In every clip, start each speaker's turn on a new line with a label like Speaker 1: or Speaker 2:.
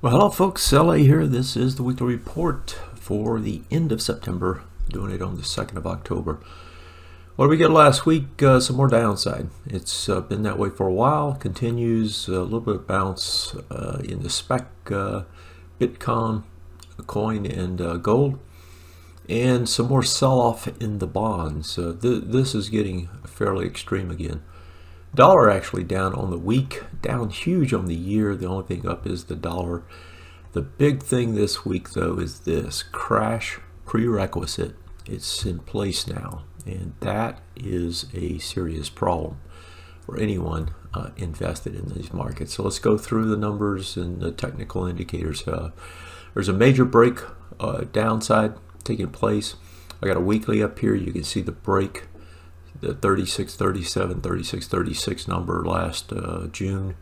Speaker 1: Well, hello folks, LA here. This is the weekly report for the end of September, doing it on the 2nd of October. What did we get last week? Some more downside. It's been that way for a while, continues a little bit of bounce in the spec Bitcoin, coin, and gold, and some more sell-off in the bonds. This is getting fairly extreme again. Dollar actually down on the week, down huge on the year. The only thing up is the dollar. The big thing this week, though, is this crash prerequisite. It's in place now, and that is a serious problem for anyone invested in these markets. So let's go through the numbers and the technical indicators. There's a major break downside taking place. I got a weekly up here. You can see the break. The 36.37, 36.36 number last June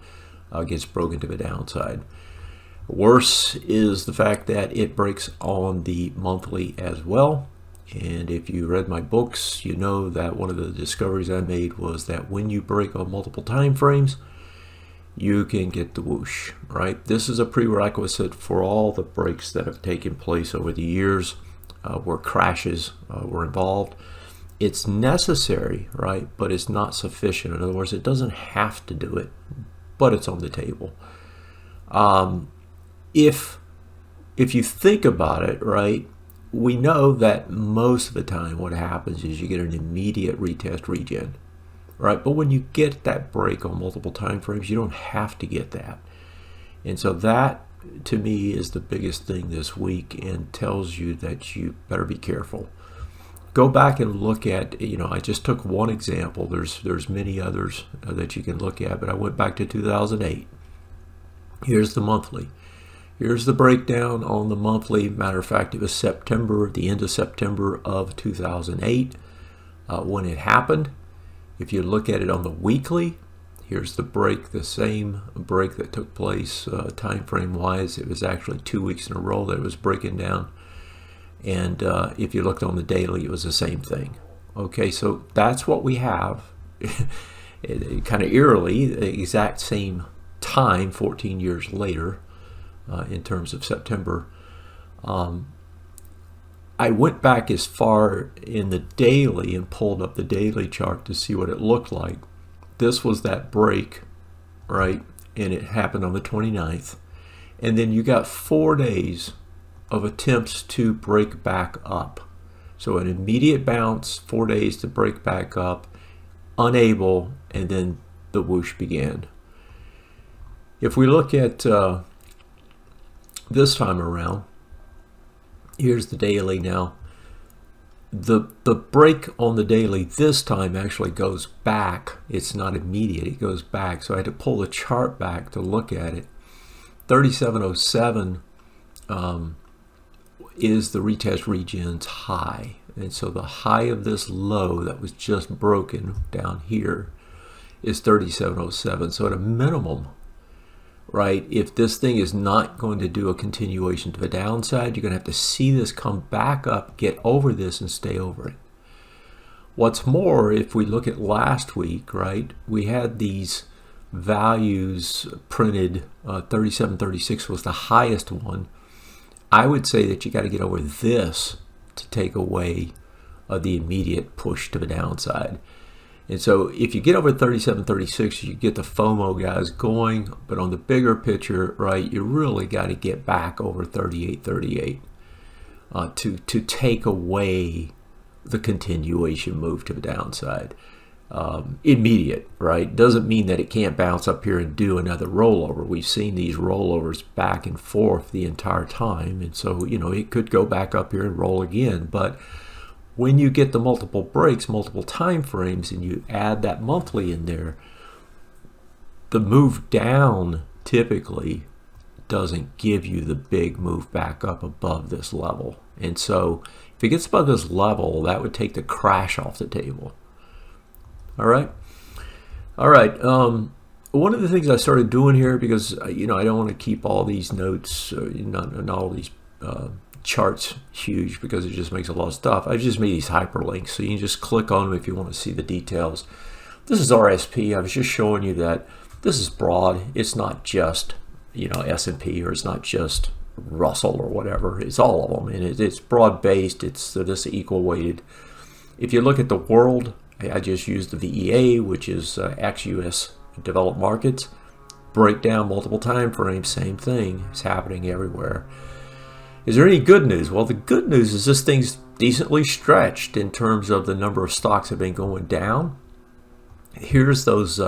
Speaker 1: gets broken to the downside. Worse is the fact that it breaks on the monthly as well. And if you read my books, you know that one of the discoveries I made was that when you break on multiple time frames, you can get the whoosh, right? This is a prerequisite for all the breaks that have taken place over the years where crashes were involved. It's necessary, right, but it's not sufficient. In other words, it doesn't have to do it, but it's on the table. If you think about it, right, we know that most of the time what happens is you get an immediate retest regen, right? But when you get that break on multiple time frames, you don't have to get that. And so that, to me, is the biggest thing this week and tells you that you better be careful. Go back and look at, I just took one example. There's many others that you can look at, but I went back to 2008. Here's the monthly. Here's the breakdown on the monthly. Matter of fact, it was September, the end of September of 2008 when it happened. If you look at it on the weekly, here's the break, the same break that took place time frame wise. It was actually 2 weeks in a row that it was breaking down. And if you looked on the daily, it was the same thing. Okay, so that's what we have. Kind of eerily, the exact same time, 14 years later, in terms of September. I went back as far in the daily and pulled up the daily chart to see what it looked like. This was that break, right? And it happened on the 29th. And then you got 4 days of attempts to break back up. So an immediate bounce, 4 days to break back up, unable, and then the whoosh began. If we look at this time around, here's the daily now. The break on the daily this time actually goes back. It's not immediate, it goes back. So I had to pull the chart back to look at it. 3707 is the retest regen's high. And so the high of this low that was just broken down here is 3707. So at a minimum, right, if this thing is not going to do a continuation to the downside, you're going to have to see this come back up, get over this, and stay over it. What's more, if we look at last week, right, we had these values printed. 3736 was the highest one. I would say that you got to get over this to take away the immediate push to the downside. And so if you get over 37.36, you get the FOMO guys going. But on the bigger picture, right, you really got to get back over 38.38 to take away the continuation move to the downside. Immediate, right? Doesn't mean that it can't bounce up here and do another rollover. We've seen these rollovers back and forth the entire time, and so it could go back up here and roll again. But when you get the multiple breaks, multiple time frames, and you add that monthly in there, the move down typically doesn't give you the big move back up above this level. And so if it gets above this level, that would take the crash off the table. All right. One of the things I started doing here, because I don't want to keep all these notes and all these charts huge, because it just makes a lot of stuff. I just made these hyperlinks, so you can just click on them if you want to see the details. This is RSP. I was just showing you that this is broad. It's not just S&P, or it's not just Russell or whatever. It's all of them, and it's broad-based. It's this equal weighted. If you look at the world, I just used the VEA, which is ex-US developed markets. Break down multiple time frames, same thing. It's happening everywhere. Is there any good news? Well, the good news is this thing's decently stretched in terms of the number of stocks have been going down. Here's those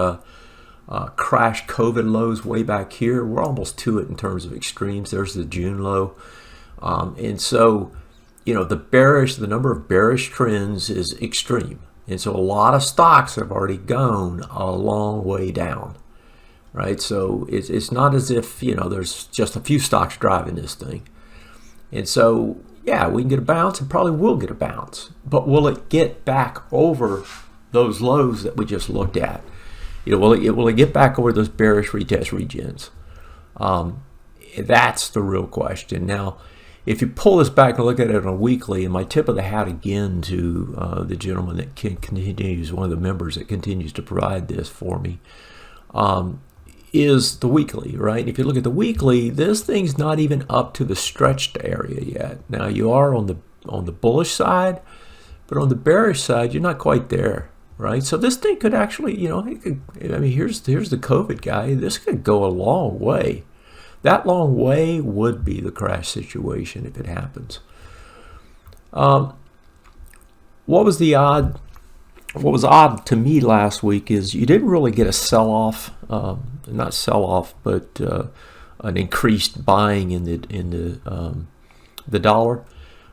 Speaker 1: crash COVID lows way back here. We're almost to it in terms of extremes. There's the June low. And so, the number of bearish trends is extreme. And so a lot of stocks have already gone a long way down, right? So it's not as if, there's just a few stocks driving this thing. And so, yeah, we can get a bounce and probably will get a bounce. But will it get back over those lows that we just looked at? Will it get back over those bearish retest regions? That's the real question. Now, if you pull this back and look at it on a weekly, and my tip of the hat again to the gentleman that continues, one of the members that continues to provide this for me, is the weekly, right? If you look at the weekly, this thing's not even up to the stretched area yet. Now, you are on the bullish side, but on the bearish side, you're not quite there, right? So this thing could actually, here's the COVID guy. This could go a long way. That long way would be the crash situation if it happens. What was odd to me last week is you didn't really get a sell-off, not sell-off, but an increased buying in the dollar.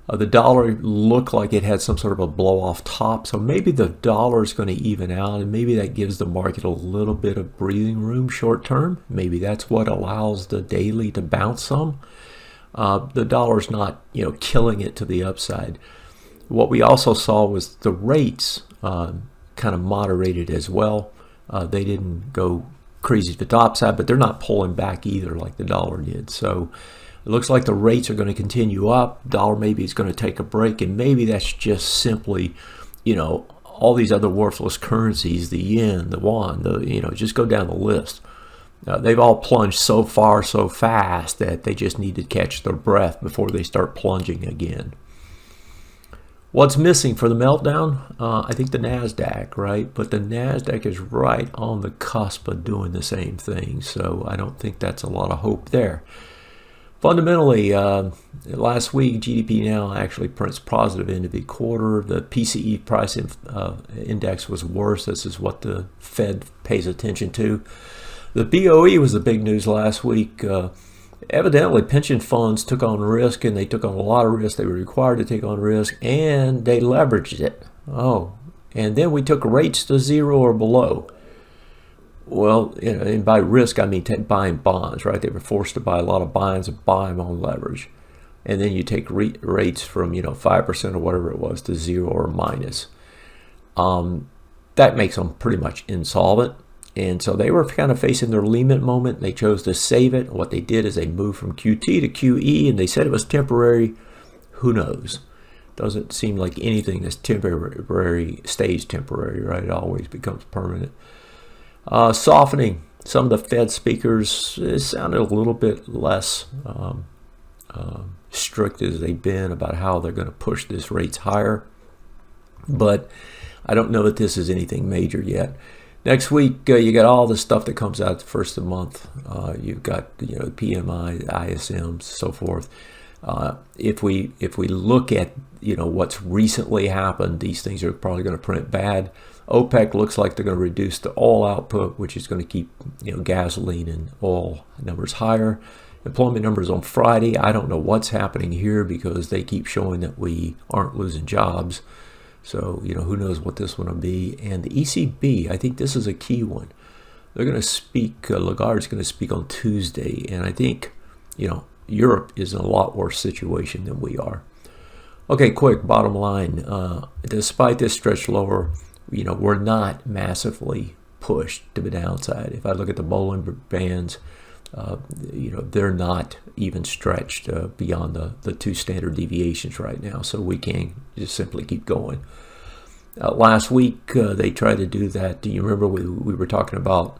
Speaker 1: The dollar looked like it had some sort of a blow-off top, so maybe the dollar is going to even out, and maybe that gives the market a little bit of breathing room short-term. Maybe that's what allows the daily to bounce some. The dollar's not, killing it to the upside. What we also saw was the rates kind of moderated as well. They didn't go crazy to the top side, but they're not pulling back either like the dollar did. So it looks like the rates are going to continue up. Dollar maybe is going to take a break, and maybe that's just simply, all these other worthless currencies, the yen, the won, just go down the list. They've all plunged so far, so fast that they just need to catch their breath before they start plunging again. What's missing for the meltdown? I think the NASDAQ, right? But the NASDAQ is right on the cusp of doing the same thing, so I don't think that's a lot of hope there. Fundamentally, last week, GDP now actually prints positive end of the quarter. The PCE price index was worse. This is what the Fed pays attention to. The BOE was the big news last week. Evidently, pension funds took on risk, and they took on a lot of risk. They were required to take on risk, and they leveraged it. And then we took rates to 0 or below. Well, and by risk, I mean buying bonds, right? They were forced to buy a lot of bonds and buy them on leverage. And then you take rates from, 5% or whatever it was to 0 or minus. That makes them pretty much insolvent. And so they were kind of facing their Lehman moment. They chose to save it. What they did is they moved from QT to QE, and they said it was temporary. Who knows? Doesn't seem like anything that's temporary stays temporary, right? It always becomes permanent. Softening. Some of the Fed speakers sounded a little bit less strict as they've been about how they're going to push this rates higher. But I don't know that this is anything major yet. Next week, you got all the stuff that comes out the first of the month. You've got the PMI, the ISMs, so forth. If we look at what's recently happened, these things are probably going to print bad. OPEC looks like they're going to reduce the oil output, which is going to keep gasoline and oil numbers higher. Employment numbers on Friday. I don't know what's happening here because they keep showing that we aren't losing jobs. So, who knows what this one will be. And the ECB, I think this is a key one. They're going to speak, Lagarde's going to speak on Tuesday. And I think, Europe is in a lot worse situation than we are. Okay, quick, bottom line. Despite this stretch lower, we're not massively pushed to the downside. If I look at the Bollinger Bands, they're not even stretched beyond the 2 standard deviations right now, so we can just simply keep going. Last week they tried to do that. Do you remember we were talking about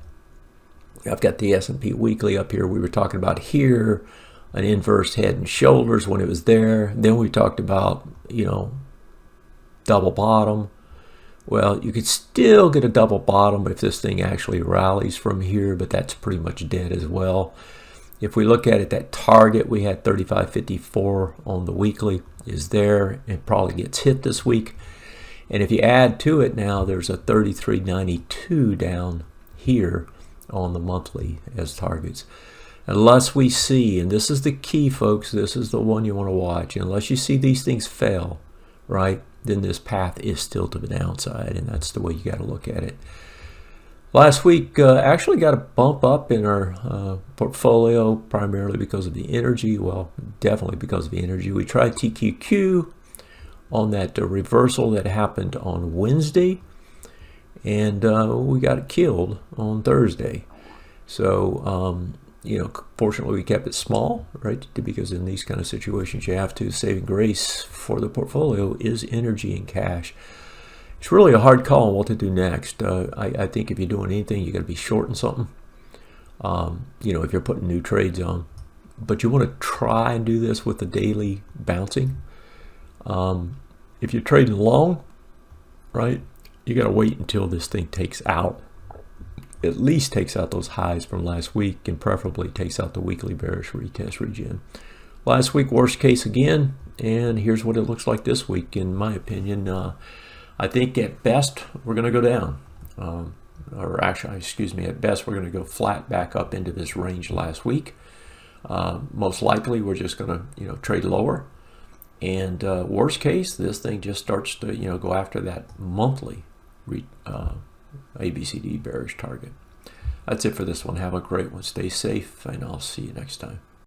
Speaker 1: I've got the S&P weekly up here. We were talking about here an inverse head and shoulders when it was there. Then we talked about, double bottom. Well, you could still get a double bottom if this thing actually rallies from here, but that's pretty much dead as well. If we look at it, that target we had 35.54 on the weekly is there. It probably gets hit this week. And if you add to it now, there's a 33.92 down here on the monthly as targets. Unless we see, and this is the key, folks, this is the one you want to watch, unless you see these things fail, right, then this path is still to the downside, and that's the way you got to look at it. Last week actually got a bump up in our portfolio, primarily because of the energy. Well, definitely because of the energy. We tried TQQ on that reversal that happened on Wednesday, and we got it killed on Thursday. So, fortunately we kept it small, right? Because in these kind of situations you have to. Saving grace for the portfolio is energy and cash. It's really a hard call on what to do next. I think if you're doing anything, you got to be shorting something. If you're putting new trades on, but you want to try and do this with the daily bouncing. If you're trading long, right, you got to wait until this thing takes out, at least takes out those highs from last week, and preferably takes out the weekly bearish retest region. Last week, worst case again, and here's what it looks like this week, in my opinion. I think at best we're going to go down, or actually, at best we're going to go flat back up into this range last week. Most likely we're just going to trade lower, and worst case this thing just starts to go after that monthly ABCD bearish target. That's it for this one. Have a great one. Stay safe, and I'll see you next time.